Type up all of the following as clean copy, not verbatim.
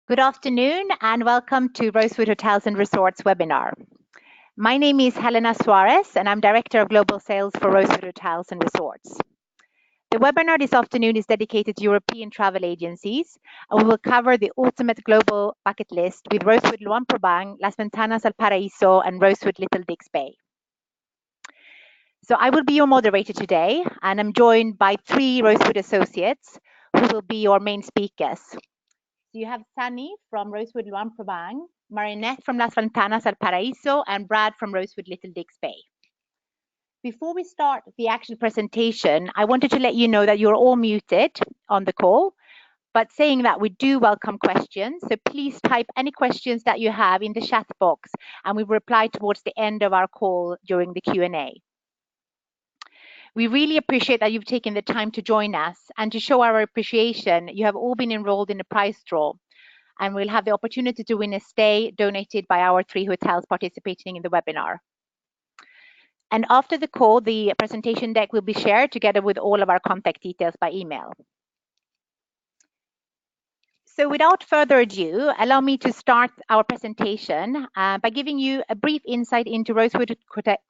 Good afternoon and welcome to Rosewood Hotels and Resorts webinar. My name is Helena Suarez and I'm Director of Global Sales for Rosewood Hotels and Resorts. The webinar this afternoon is dedicated to European travel agencies and we will cover the ultimate global bucket list with Rosewood Luang Prabang, Las Ventanas al Paraíso and Rosewood Little Dix Bay. So I will be your moderator today and I'm joined by 3 Rosewood associates who will be your main speakers. So you have Sunny from Rosewood Luang Prabang, Marinette from Las Ventanas al Paraíso, and Brad from Rosewood Little Dix Bay. Before we start the actual presentation, I wanted to let you know that you're all muted on the call, but saying that we do welcome questions. So please type any questions that you have in the chat box, and we will reply towards the end of our call during the Q&A. We really appreciate that you've taken the time to join us, and to show our appreciation, you have all been enrolled in a prize draw, and we'll have the opportunity to win a stay donated by our 3 hotels participating in the webinar. And after the call, the presentation deck will be shared together with all of our contact details by email. So without further ado, allow me to start our presentation by giving you a brief insight into Rosewood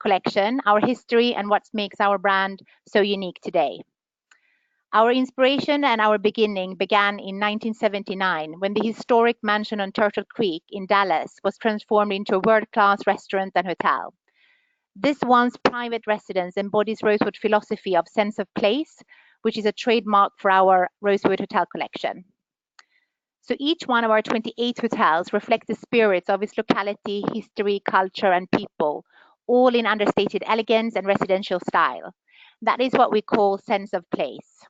Collection, our history, and what makes our brand so unique today. Our inspiration and our beginning began in 1979 when the historic mansion on Turtle Creek in Dallas was transformed into a world-class restaurant and hotel. This once private residence embodies Rosewood philosophy of sense of place, which is a trademark for our Rosewood Hotel Collection. So each one of our 28 hotels reflects the spirits of its locality, history, culture, and people, all in understated elegance and residential style. That is what we call sense of place.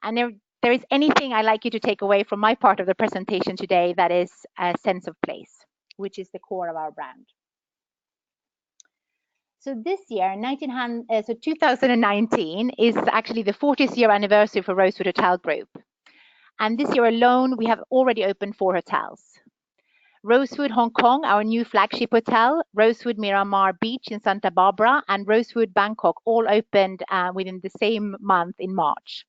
And if there is anything I'd like you to take away from my part of the presentation today, that is a sense of place, which is the core of our brand. So this year, 2019, is actually the 40th year anniversary for Rosewood Hotel Group. And this year alone, we have already opened 4 hotels. Rosewood Hong Kong, our new flagship hotel, Rosewood Miramar Beach in Santa Barbara, and Rosewood Bangkok all opened within the same month in March.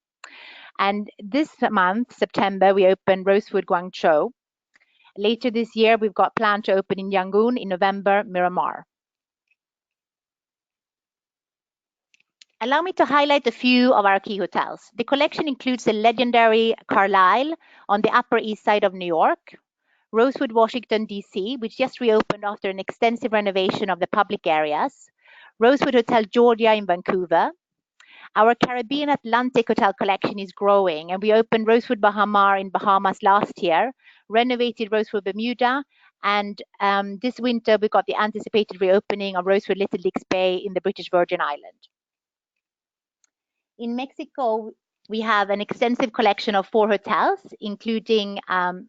And this month, September, we opened Rosewood Guangzhou. Later this year, we've got planned to open in Yangon, in November, Miramar. Allow me to highlight a few of our key hotels. The collection includes the legendary Carlisle on the Upper East Side of New York, Rosewood, Washington, D.C., which just reopened after an extensive renovation of the public areas, Rosewood Hotel Georgia in Vancouver. Our Caribbean Atlantic hotel collection is growing, and we opened Rosewood Bahamar in Bahamas last year, renovated Rosewood Bermuda, and this winter we got the anticipated reopening of Rosewood Little Dix Bay in the British Virgin Islands. In Mexico, we have an extensive collection of 4 hotels, including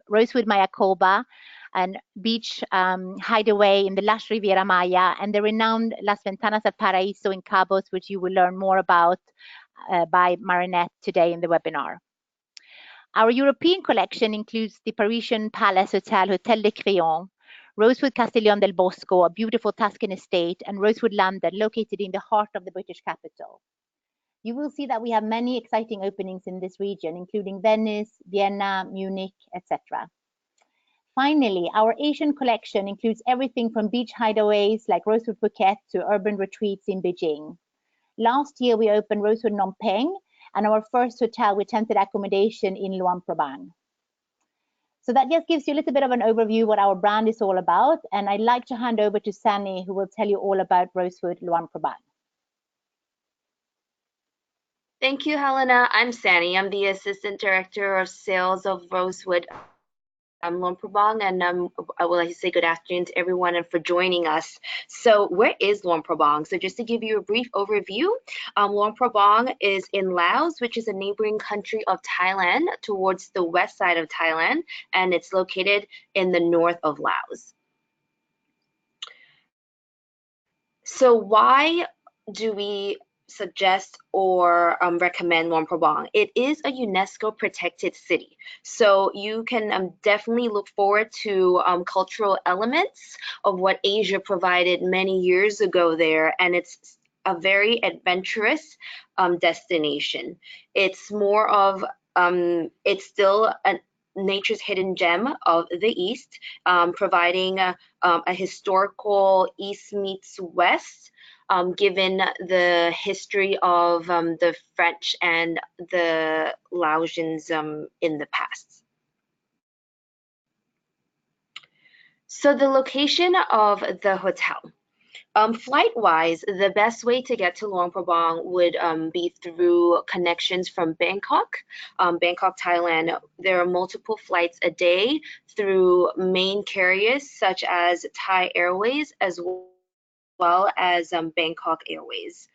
Rosewood Mayacoba, and beach hideaway in the lush Riviera Maya, and the renowned Las Ventanas al Paraíso in Cabos, which you will learn more about by Marinette today in the webinar. Our European collection includes the Parisian Palace Hotel, Hotel de Crillon, Rosewood Castellón del Bosco, a beautiful Tuscan estate, and Rosewood London, located in the heart of the British capital. You will see that we have many exciting openings in this region, including Venice, Vienna, Munich, etc. Finally, our Asian collection includes everything from beach hideaways like Rosewood Phuket to urban retreats in Beijing. Last year, we opened Rosewood Phnom Penh and our first hotel with tented accommodation in Luang Prabang. So that just gives you a little bit of an overview what our brand is all about. And I'd like to hand over to Sani, who will tell you all about Rosewood Luang Prabang. Thank you, Helena. I'm Sani. I'm the Assistant Director of Sales of Rosewood Luang Prabang, and I would like to say good afternoon to everyone and for joining us. So where is Luang Prabang? So just to give you a brief overview, Luang Prabang is in Laos, which is a neighboring country of Thailand towards the west side of Thailand, and it's located in the north of Laos. So why do we suggest or recommend Luang Prabang? It is a UNESCO protected city, so you can definitely look forward to cultural elements of what Asia provided many years ago there, and it's a very adventurous destination. It's more of it's still nature's hidden gem of the East, providing a historical East meets West, given the history of the French and the Laotians in the past. So the location of the hotel. Flight-wise, the best way to get to Luang Prabang would be through connections from Bangkok, Bangkok, Thailand. There are multiple flights a day through main carriers such as Thai Airways as well as Bangkok Airways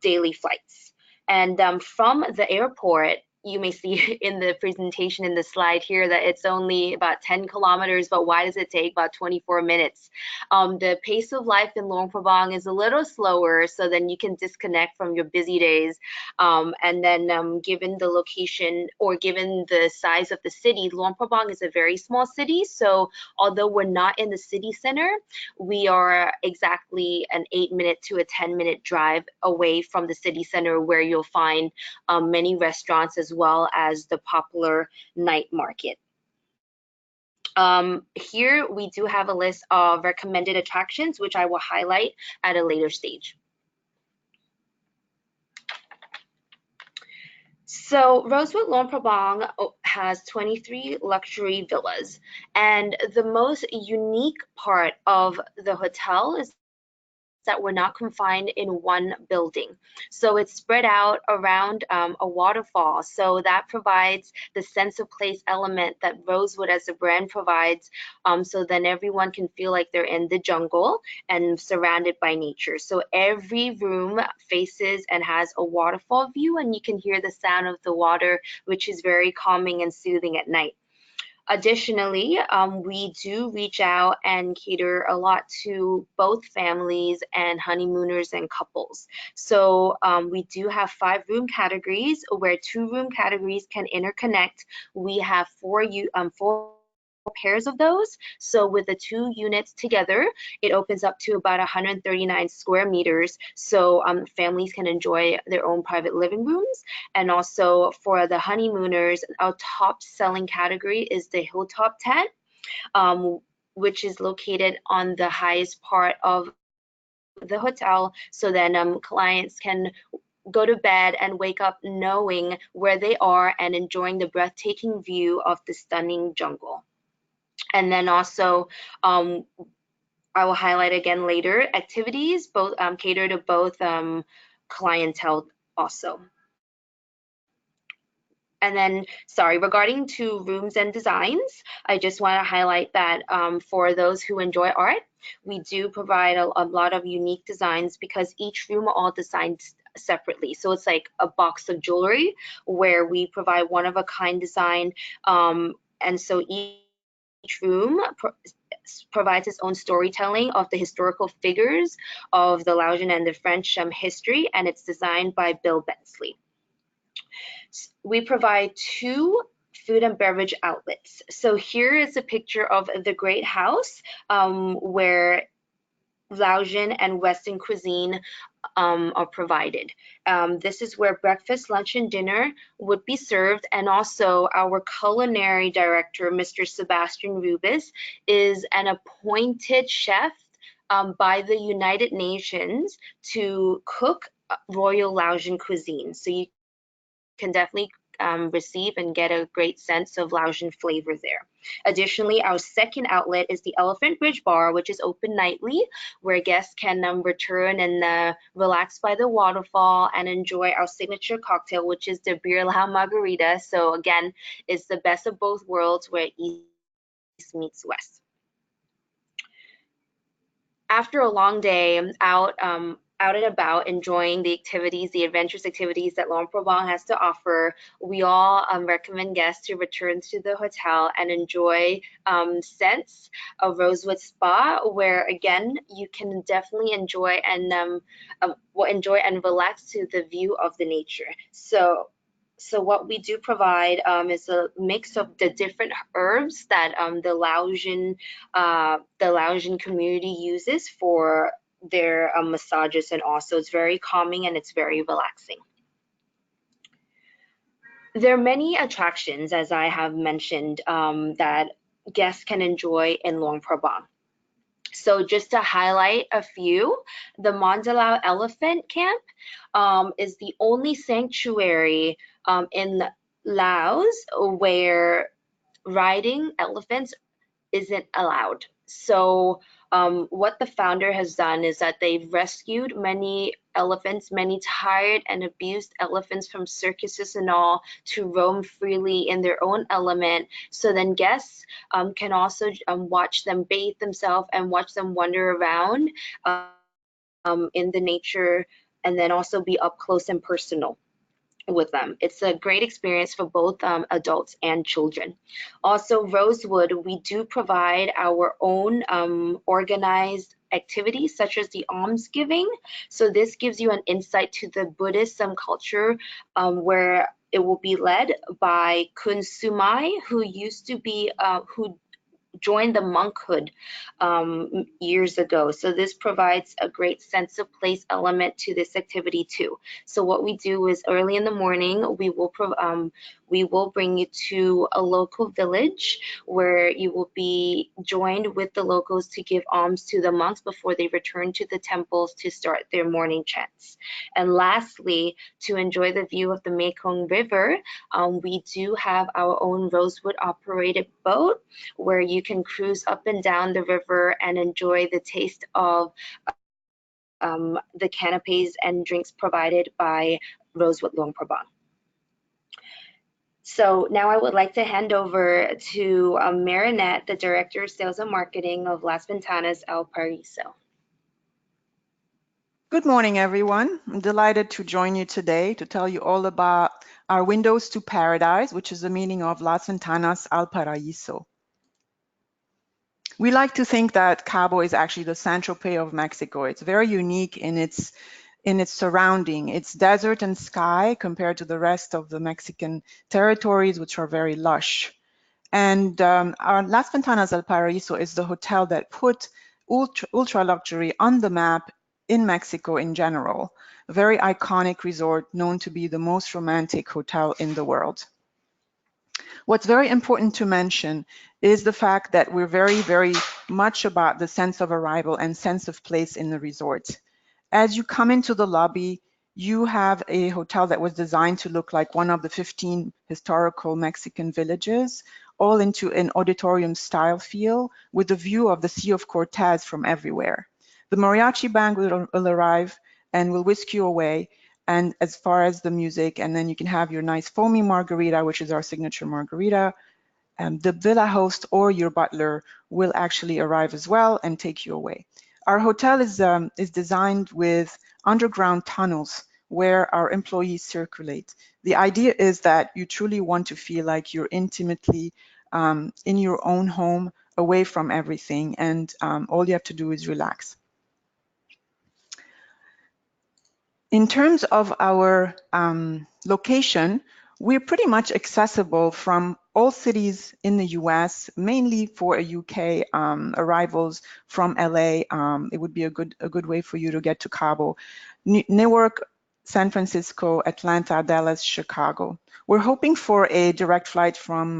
daily flights. And from the airport, you may see in the presentation in the slide here that it's only about 10 kilometers, but why does it take about 24 minutes? The pace of life in Luang Prabang is a little slower, so then you can disconnect from your busy days. And then given the location or given the size of the city, Luang Prabang is a very small city, so although we're not in the city center, we are exactly an 8-minute to a 10-minute drive away from the city center, where you'll find many restaurants as well as the popular night market. Here we do have a list of recommended attractions, which I will highlight at a later stage. So Rosewood Luang Prabang has 23 luxury villas, and the most unique part of the hotel is that we're not confined in one building. So it's spread out around a waterfall. So that provides the sense of place element that Rosewood as a brand provides. So then everyone can feel like they're in the jungle and surrounded by nature. So every room faces and has a waterfall view, and you can hear the sound of the water, which is very calming and soothing at night. Additionally, we do reach out and cater a lot to both families and honeymooners and couples. So we do have 5 room categories where 2 room categories can interconnect. We have 4 pairs of those. So with the 2 units together, it opens up to about 139 square meters. So families can enjoy their own private living rooms. And also for the honeymooners, our top selling category is the Hilltop tent, which is located on the highest part of the hotel. So then clients can go to bed and wake up knowing where they are and enjoying the breathtaking view of the stunning jungle. And then also, I will highlight again later, activities both cater to both clientele also. And then, sorry, regarding to rooms and designs, I just want to highlight that for those who enjoy art, we do provide a lot of unique designs because each room are all designed separately. So it's like a box of jewelry where we provide one-of-a-kind design. And so each room provides its own storytelling of the historical figures of the Laotian and the French history, and it's designed by Bill Bensley. We provide 2 food and beverage outlets. So here is a picture of the Great House, where Laotian and Western cuisine are provided. This is where breakfast, lunch, and dinner would be served, and also our culinary director, Mr. Sebastian Rubis, is an appointed chef by the United Nations to cook Royal Laotian cuisine. So you can definitely receive and get a great sense of Laotian flavor there. Additionally, our second outlet is the Elephant Bridge Bar, which is open nightly, where guests can return and relax by the waterfall and enjoy our signature cocktail, which is the Beer Lao Margarita. So again, it's the best of both worlds, where East meets West. After a long day out and about enjoying the activities, the adventurous activities that Luang Prabang has to offer, we all recommend guests to return to the hotel and enjoy scents of Rosewood Spa, where again you can definitely enjoy and relax to the view of the nature. So what we do provide is a mix of the different herbs that the Laotian community uses for their massages, and also it's very calming and it's very relaxing. There are many attractions, as I have mentioned, that guests can enjoy in Luang Prabang. So just to highlight a few, the Mandalao Elephant Camp is the only sanctuary in Laos where riding elephants isn't allowed. So what the founder has done is that they've rescued many elephants, many tired and abused elephants from circuses and all to roam freely in their own element. So then guests can also watch them bathe themselves and watch them wander around in the nature, and then also be up close and personal with them. It's a great experience for both adults and children. Also, Rosewood, we do provide our own organized activities such as the almsgiving. So this gives you an insight to the Buddhism culture where it will be led by Kun Sumai, who used to be, who joined the monkhood years ago. So this provides a great sense of place element to this activity too. So what we do is early in the morning, we will bring you to a local village where you will be joined with the locals to give alms to the monks before they return to the temples to start their morning chants. And lastly, to enjoy the view of the Mekong River, we do have our own Rosewood operated boat where you can cruise up and down the river and enjoy the taste of the canapes and drinks provided by Rosewood Luang Prabang. So now I would like to hand over to Marinette, the Director of Sales and Marketing of Las Ventanas El Paraíso. Good morning, everyone. I'm delighted to join you today to tell you all about our Windows to Paradise, which is the meaning of Las Ventanas al Paraíso. We like to think that Cabo is actually the Saint-Tropez of Mexico. It's very unique in its surrounding. It's desert and sky compared to the rest of the Mexican territories, which are very lush. And our Las Ventanas al Paraíso is the hotel that put ultra luxury on the map in Mexico in general. A very iconic resort known to be the most romantic hotel in the world. What's very important to mention is the fact that we're very, very much about the sense of arrival and sense of place in the resort. As you come into the lobby, you have a hotel that was designed to look like one of the 15 historical Mexican villages, all into an auditorium style feel with a view of the Sea of Cortez from everywhere. The mariachi band will arrive and will whisk you away, and as far as the music, and then you can have your nice foamy margarita, which is our signature margarita. The villa host or your butler will actually arrive as well and take you away. Our hotel is designed with underground tunnels where our employees circulate. The idea is that you truly want to feel like you're intimately in your own home, away from everything, and all you have to do is relax. In terms of our location, we're pretty much accessible from all cities in the US, mainly for a UK arrivals from LA. It would be a good way for you to get to Cabo. Newark, San Francisco, Atlanta, Dallas, Chicago. We're hoping for a direct flight from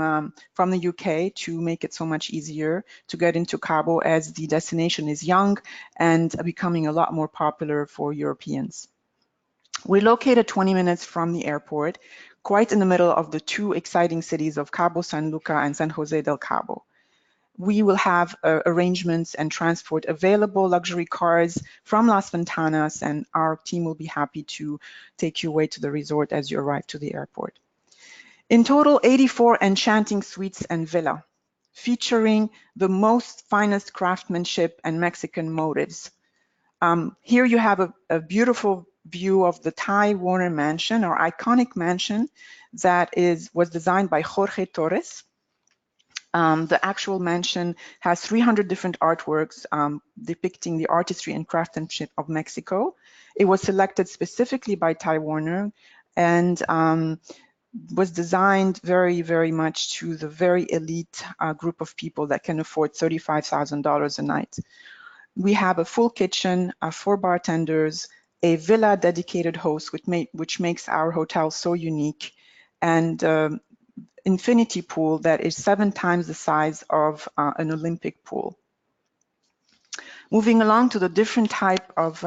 the UK to make it so much easier to get into Cabo, as the destination is young and becoming a lot more popular for Europeans. We're located 20 minutes from the airport, quite in the middle of the two exciting cities of Cabo San Luca and San Jose del Cabo. We will have arrangements and transport available, luxury cars from Las Ventanas, and our team will be happy to take you away to the resort as you arrive to the airport. In total, 84 enchanting suites and villa, featuring the most finest craftsmanship and Mexican motives. Here you have a beautiful view of the Ty Warner Mansion, our iconic mansion that was designed by Jorge Torres. The actual mansion has 300 different artworks depicting the artistry and craftsmanship of Mexico. It was selected specifically by Ty Warner and was designed very, very much to the very elite group of people that can afford $35,000 a night. We have a full kitchen, 4 bartenders, a villa dedicated host, which makes our hotel so unique, and infinity pool that is 7 times the size of an Olympic pool. Moving along to the different type of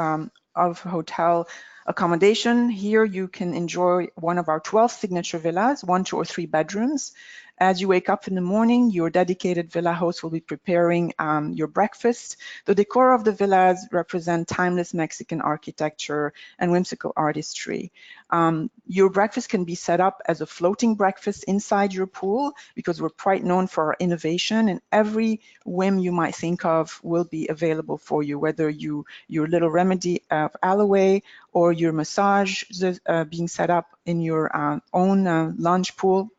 hotel accommodation, here you can enjoy one of our 12 signature villas, 1, 2, or 3 bedrooms. As you wake up in the morning, your dedicated villa host will be preparing your breakfast. The decor of the villas represent timeless Mexican architecture and whimsical artistry. Your breakfast can be set up as a floating breakfast inside your pool, because we're quite known for our innovation, and every whim you might think of will be available for you, whether your little remedy of aloe or your massage being set up in your own lounge pool,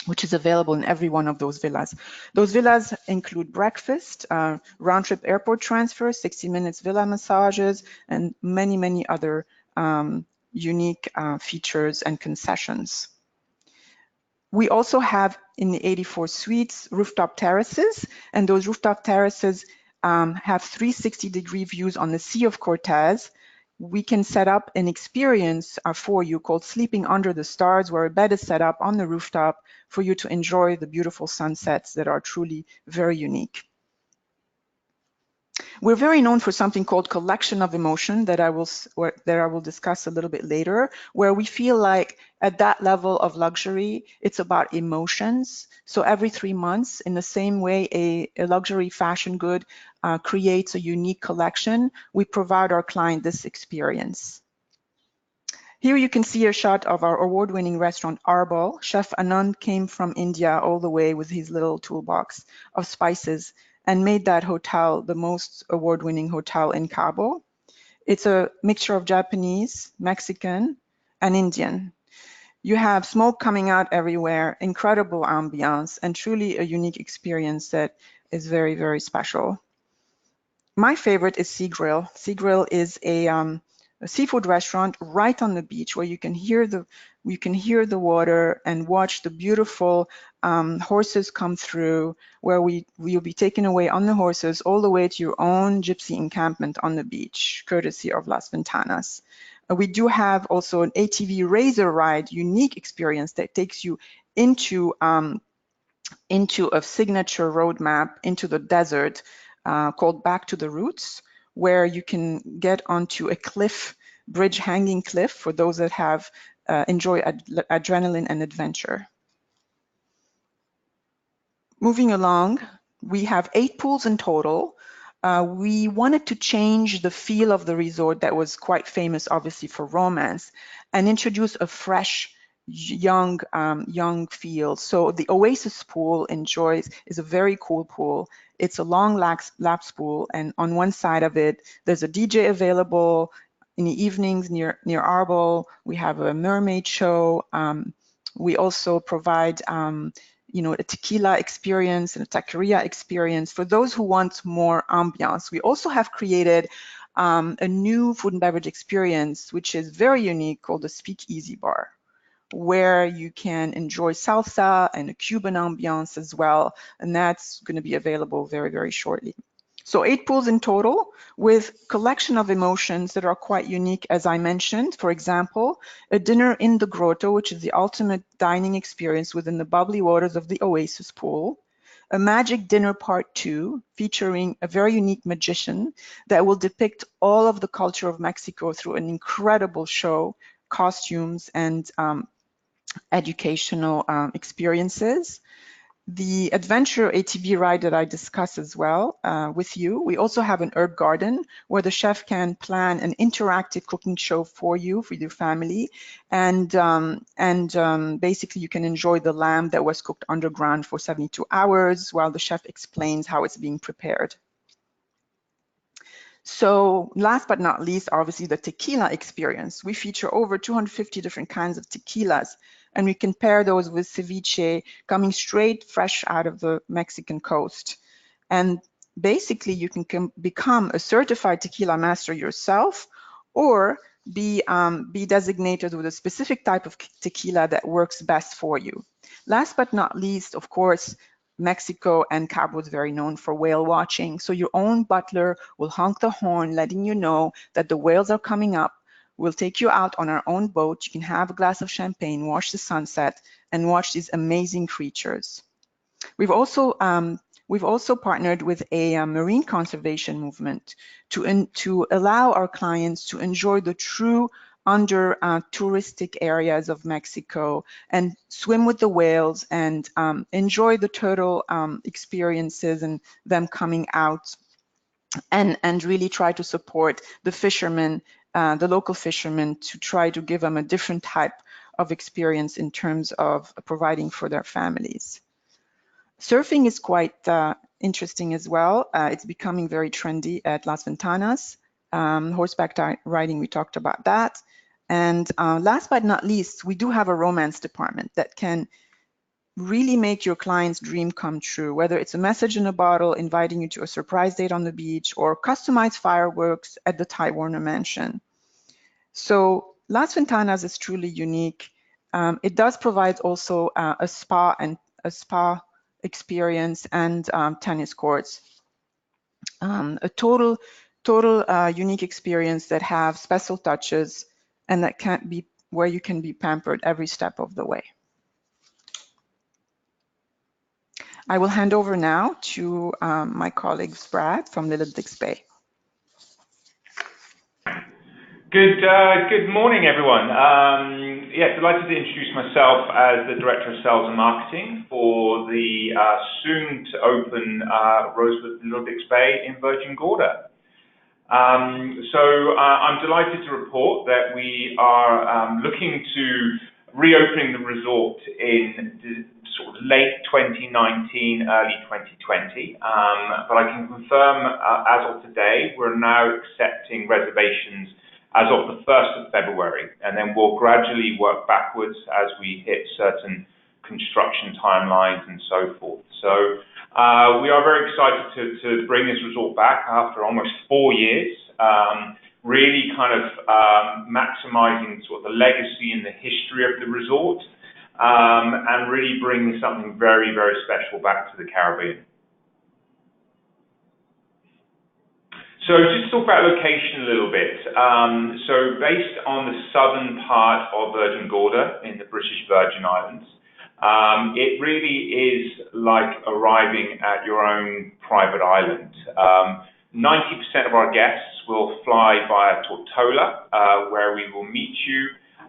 which is available in every one of those villas. Those villas include breakfast, round-trip airport transfer, 60 minutes villa massages, and many, many other unique features and concessions. We also have in the 84 suites rooftop terraces, and those rooftop terraces have 360-degree views on the Sea of Cortez. We can set up an experience for you called Sleeping Under the Stars, where a bed is set up on the rooftop for you to enjoy the beautiful sunsets that are truly very unique. We're very known for something called collection of emotion that I will discuss a little bit later, where we feel like at that level of luxury, it's about emotions. So every 3 months, in the same way a luxury fashion good creates a unique collection, we provide our client this experience. Here you can see a shot of our award-winning restaurant Arbol. Chef Anand came from India all the way with his little toolbox of spices and made that hotel the most award-winning hotel in Cabo. It's a mixture of Japanese, Mexican, and Indian. You have smoke coming out everywhere, incredible ambiance, and truly a unique experience that is very, very special. My favorite is Sea Grill. Sea Grill is a seafood restaurant right on the beach, where you can hear the water and watch the beautiful horses come through, where you'll be taken away on the horses all the way to your own gypsy encampment on the beach, courtesy of Las Ventanas. We do have also an ATV razor ride, unique experience that takes you into a signature roadmap into the desert called Back to the Roots, where you can get onto a cliff, bridge hanging cliff for those that have enjoy adrenaline and adventure. Moving along, we have 8 pools in total. We wanted to change the feel of the resort that was quite famous, obviously, for romance, and introduce a fresh, young feel. So the Oasis pool is a very cool pool. It's a long lapse pool, and on one side of it, there's a DJ available. In the evenings near Arbol, we have a mermaid show. We also provide a tequila experience and a taqueria experience for those who want more ambiance. We also have created a new food and beverage experience, which is very unique, called the Speakeasy Bar, where you can enjoy salsa and a Cuban ambiance as well. And that's going to be available very, very shortly. So 8 pools in total, with collection of emotions that are quite unique, as I mentioned. For example, a dinner in the grotto, which is the ultimate dining experience within the bubbly waters of the Oasis pool. A magic dinner part 2, featuring a very unique magician that will depict all of the culture of Mexico through an incredible show, costumes, and educational experiences. The adventure ATV ride that I discussed as well with you. We also have an herb garden where the chef can plan an interactive cooking show for you, for your family. And basically you can enjoy the lamb that was cooked underground for 72 hours while the chef explains how it's being prepared. So last but not least, obviously the tequila experience. We feature over 250 different kinds of tequilas, and we can pair those with ceviche coming straight fresh out of the Mexican coast. And basically you can become a certified tequila master yourself, or be designated with a specific type of tequila that works best for you. Last but not least, of course, Mexico and Cabo is very known for whale watching. So your own butler will honk the horn, letting you know that the whales are coming up We'll take you out on our own boat. You can have a glass of champagne, watch the sunset, and watch these amazing creatures. We've also partnered with a marine conservation movement to allow our clients to enjoy the true under touristic areas of Mexico and swim with the whales and enjoy the turtle experiences and them coming out and really try to support the fishermen, the local fishermen, to try to give them a different type of experience in terms of providing for their families. Surfing is quite interesting as well. It's becoming very trendy at Las Ventanas. Horseback riding, we talked about that. And last but not least, we do have a romance department that can really make your client's dream come true, whether it's a message in a bottle inviting you to a surprise date on the beach or customized fireworks at the Ty Warner Mansion. So Las Ventanas is truly unique. It does provide also a spa experience and tennis courts. A total unique experience that have special touches and that can't be where you can be pampered every step of the way. I will hand over now to my colleague Brad from Little Dix Bay. Good morning, everyone. Yes, I'd like to introduce myself as the Director of Sales and Marketing for the soon-to-open Rosewood Little Dix Bay in Virgin Gorda. I'm delighted to report that we are looking to reopening the resort in sort of late 2019, early 2020. But I can confirm as of today, we're now accepting reservations as of the 1st of February, and then we'll gradually work backwards as we hit certain construction timelines and so forth. So we are very excited to bring this resort back after almost 4 years, really kind of maximizing sort of the legacy and the history of the resort, and really bringing something very, very special back to the Caribbean. So just to talk about location a little bit. So based on the southern part of Virgin Gorda in the British Virgin Islands, it really is like arriving at your own private island. 90% of our guests will fly via Tortola, where we will meet you,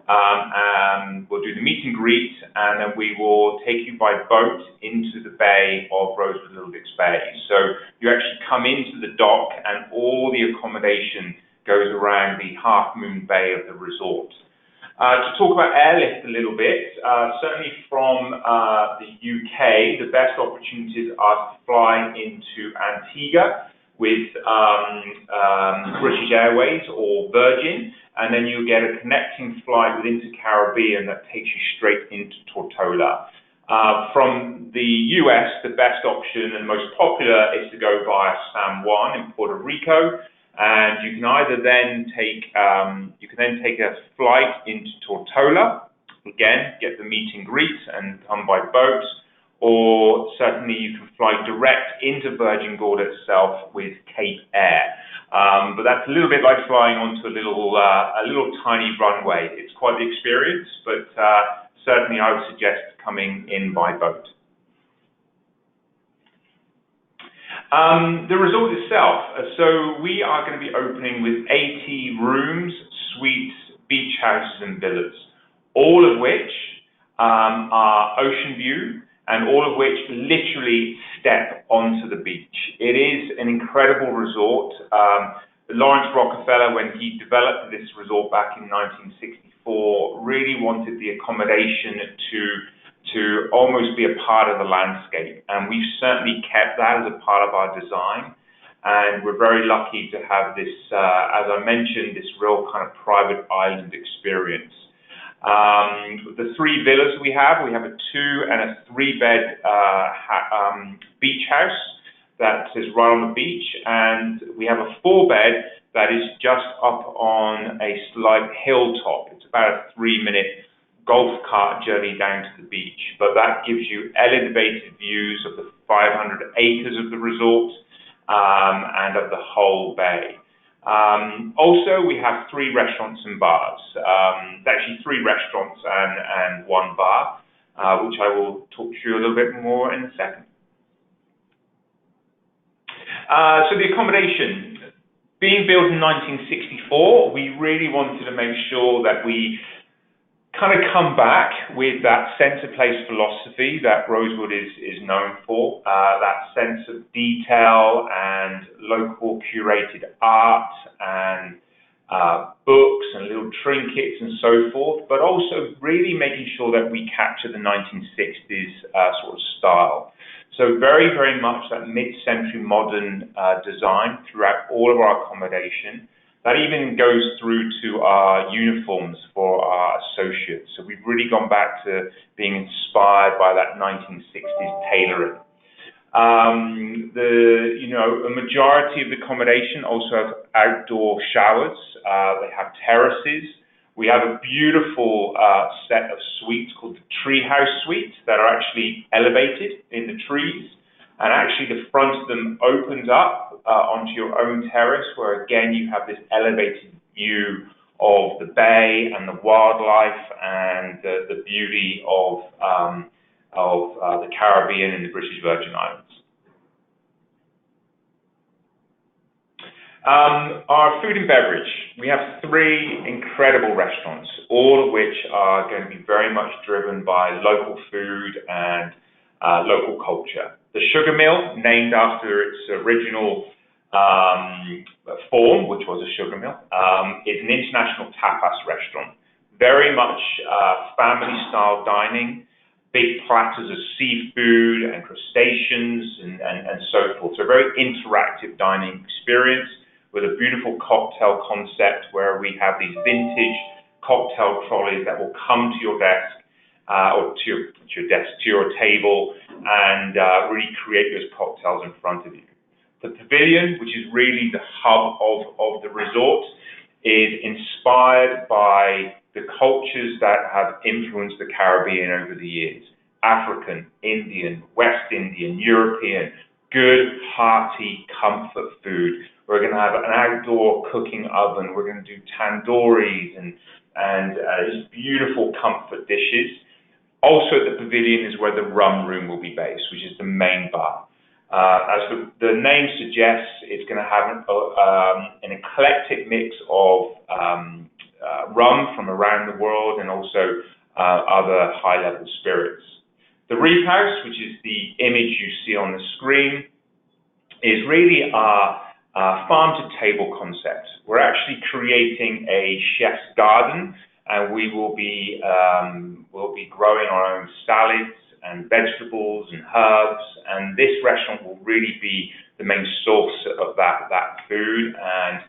and we'll do the meet and greet, and then we will take you by boat into the bay of Rosewood Little Dix Bay. So you actually come into the dock and all the accommodation goes around the Half Moon Bay of the resort. To talk about airlift a little bit, certainly from the UK, the best opportunities are to fly into Antigua with British Airways or Virgin, and then you get a connecting flight with Inter-Caribbean that takes you straight into Tortola. From the US, the best option and most popular is to go via San Juan in Puerto Rico, and you can either then take a flight into Tortola, again get the meet and greet and come by boat, or certainly you can fly direct into Virgin Gorda itself with Cape Air. But that's a little bit like flying onto a little tiny runway. It's quite the experience, but certainly I would suggest coming in by boat. The resort itself. So we are going to be opening with 80 rooms, suites, beach houses and villas, all of which are ocean view, and all of which literally step onto the beach. It is an incredible resort. Lawrence Rockefeller, when he developed this resort back in 1964, really wanted the accommodation to almost be a part of the landscape. And we've certainly kept that as a part of our design. And we're very lucky to have this, as I mentioned, this real kind of private island experience. The 3 villas we have a 2- and a 3-bed beach house that is right on the beach, and we have a 4-bed that is just up on a slight hilltop. It's about a 3-minute golf cart journey down to the beach, but that gives you elevated views of the 500 acres of the resort and of the whole bay. Also, we have 3 restaurants and bars. Actually 3 restaurants and 1 bar, which I will talk to you a little bit more in a second. So the accommodation, being built in 1964, we really wanted to make sure that we kind of come back with that center place philosophy that Rosewood is known for, that sense of detail and local curated art and books and little trinkets and so forth, but also really making sure that we capture the 1960s sort of style. So very, very much that mid-century modern design throughout all of our accommodation. That even goes through to our uniforms for our associates. So we've really gone back to being inspired by that 1960s tailoring. A majority of the accommodation also have outdoor showers. They have terraces. We have a beautiful set of suites called the Treehouse Suites that are actually elevated in the trees. And actually the front of them opens up onto your own terrace, where again you have this elevated view of the bay and the wildlife and the beauty of the Caribbean and the British Virgin Islands. Our food and beverage. We have 3 incredible restaurants, all of which are going to be very much driven by local food and local culture. The Sugar Mill, named after its original form, which was a sugar mill, is an international tapas restaurant. Very much family-style dining, big platters of seafood and crustaceans and so forth. So a very interactive dining experience with a beautiful cocktail concept where we have these vintage cocktail trolleys that will come to your desk or to your table and really create those cocktails in front of you. The pavilion, which is really the hub of the resort, is inspired by the cultures that have influenced the Caribbean over the years. African, Indian, West Indian, European, good, hearty, comfort food. We're going to have an outdoor cooking oven. We're going to do tandoori's and these beautiful comfort dishes. Also at the pavilion is where the rum room will be based, which is the main bar. As the name suggests, it's going to have an eclectic mix of rum from around the world and also other high-level spirits. The Reef House, which is the image you see on the screen, is really our farm-to-table concept. We're actually creating a chef's garden, and we will be growing our own salads and vegetables and herbs, and this restaurant will really be the main source of that food. And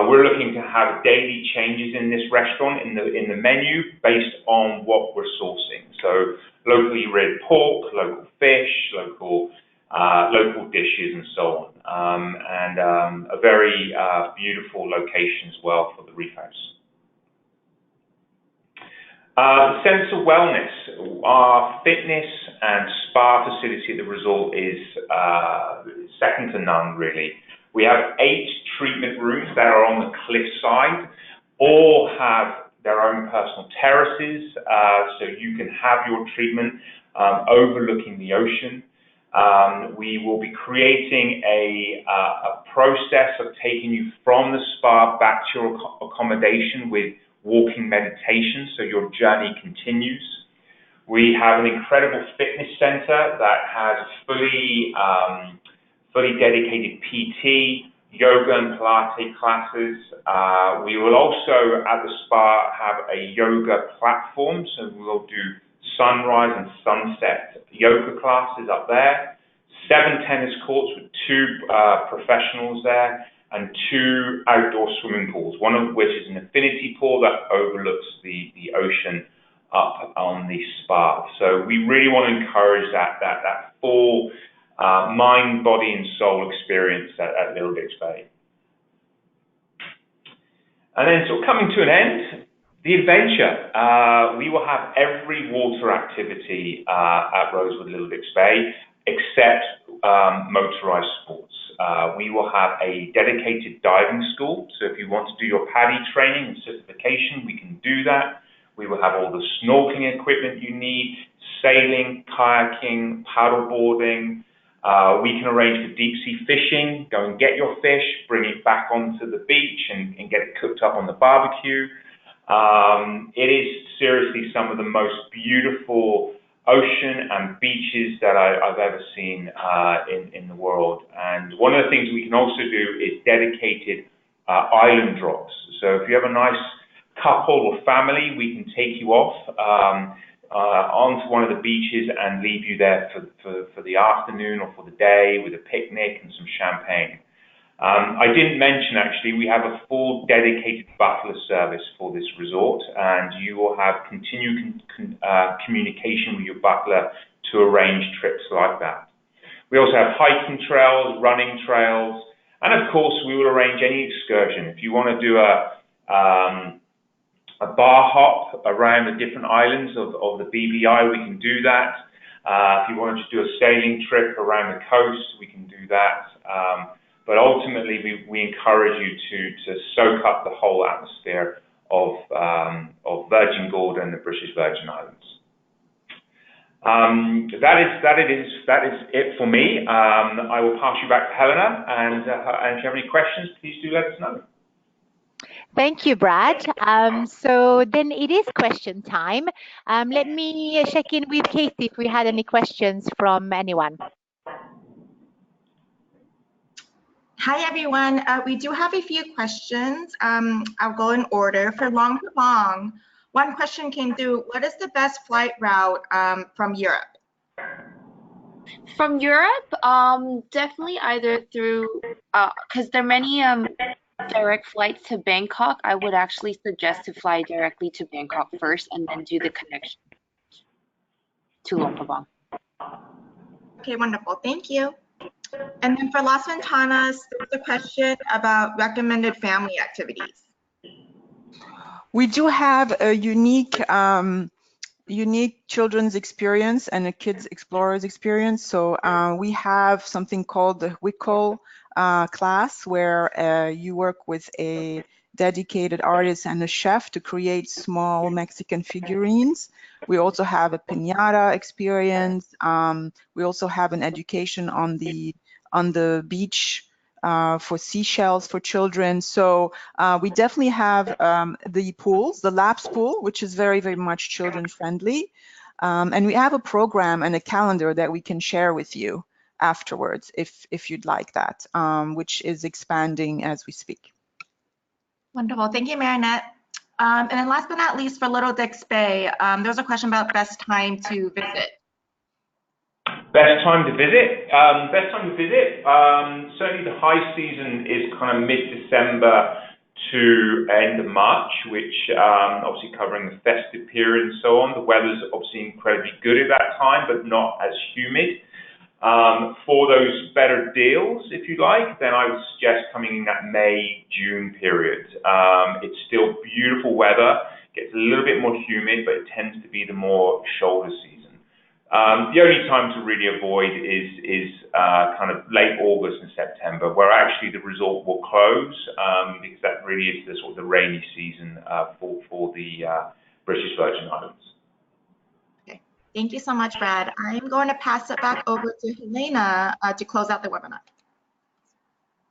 we're looking to have daily changes in this restaurant in the menu based on what we're sourcing. So locally reared pork, local fish, local dishes, and so on. And a very beautiful location as well for the Reef House. The sense of wellness. Our fitness and spa facility at the resort is second to none, really. We have 8 treatment rooms that are on the cliffside. All have their own personal terraces, so you can have your treatment overlooking the ocean. We will be creating a process of taking you from the spa back to your accommodation with walking meditation, so your journey continues. We have an incredible fitness center that has fully dedicated PT, yoga and Pilates classes. We will also at the spa have a yoga platform, so we will do sunrise and sunset yoga classes up there. 7 tennis courts with 2 professionals there, and 2 outdoor swimming pools, one of which is an infinity pool that overlooks the ocean up on the spa. So we really want to encourage that full mind, body, and soul experience at Little Dix Bay. And then sort of coming to an end, the adventure. We will have every water activity at Rosewood Little Dix Bay except motorized sports. We will have a dedicated diving school. So if you want to do your PADI training and certification, we can do that. We will have all the snorkeling equipment you need, sailing, kayaking, paddleboarding. We can arrange for deep sea fishing. Go and get your fish, bring it back onto the beach and get it cooked up on the barbecue. It is seriously some of the most beautiful ocean and beaches that I've ever seen in the world. And one of the things we can also do is dedicated island drops. So if you have a nice couple or family, we can take you off onto one of the beaches and leave you there for the afternoon or for the day with a picnic and some champagne. I didn't mention, actually, we have a full dedicated butler service for this resort, and you will have continued communication with your butler to arrange trips like that. We also have hiking trails, running trails, and of course, we will arrange any excursion. If you want to do a bar hop around the different islands of the BVI, we can do that. If you wanted to do a sailing trip around the coast, we can do that. But ultimately, we encourage you to soak up the whole atmosphere of Virgin Gorda and the British Virgin Islands. That is it for me. I will pass you back to Helena, and if you have any questions, please do let us know. Thank you, Brad. So then it is question time. Let me check in with Katie if we had any questions from anyone. Hi, everyone. We do have a few questions. I'll go in order. For Luang Prabang, one question came through. What is the best flight route from Europe? From Europe, definitely either through, because there are many direct flights to Bangkok. I would actually suggest to fly directly to Bangkok first and then do the connection to Luang Prabang. Okay, wonderful. Thank you. And then for Las Ventanas, there's a question about recommended family activities. We do have a unique children's experience and a kids explorers experience. So we have something called the Wickle class, where you work with a dedicated artist and a chef to create small Mexican figurines. We also have a piñata experience. We also have an education on the beach for seashells for children. So we definitely have the pools, the Laps pool, which is very, very much children friendly. And we have a program and a calendar that we can share with you afterwards if you'd like that, which is expanding as we speak. Wonderful. Thank you, Marinette. And then last but not least, for Little Dix Bay, there's a question about best time to visit. Best time to visit? Certainly the high season is kind of mid-December to end of March, which obviously covering the festive period and so on. The weather's obviously incredibly good at that time, but not as humid. For those better deals, if you like, then I would suggest coming in that May, June period. It's still beautiful weather, gets a little bit more humid, but it tends to be the more shoulder season. The only time to really avoid is kind of late August and September, where actually the resort will close, because that really is the sort of the rainy season for the British Virgin Islands. Okay. Thank you so much, Brad. I'm going to pass it back over to Helena to close out the webinar.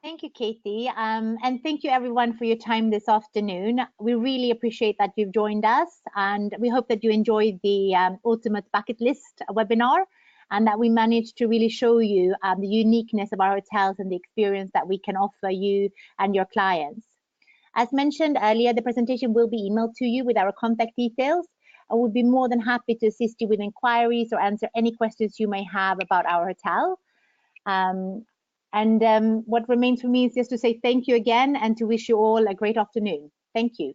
Thank you, Katie. And thank you, everyone, for your time this afternoon. We really appreciate that you've joined us, and we hope that you enjoyed the Ultimate Bucket List webinar, and that we managed to really show you the uniqueness of our hotels and the experience that we can offer you and your clients. As mentioned earlier, the presentation will be emailed to you with our contact details. I would be more than happy to assist you with inquiries or answer any questions you may have about our hotel. What remains for me is just to say thank you again and to wish you all a great afternoon. Thank you.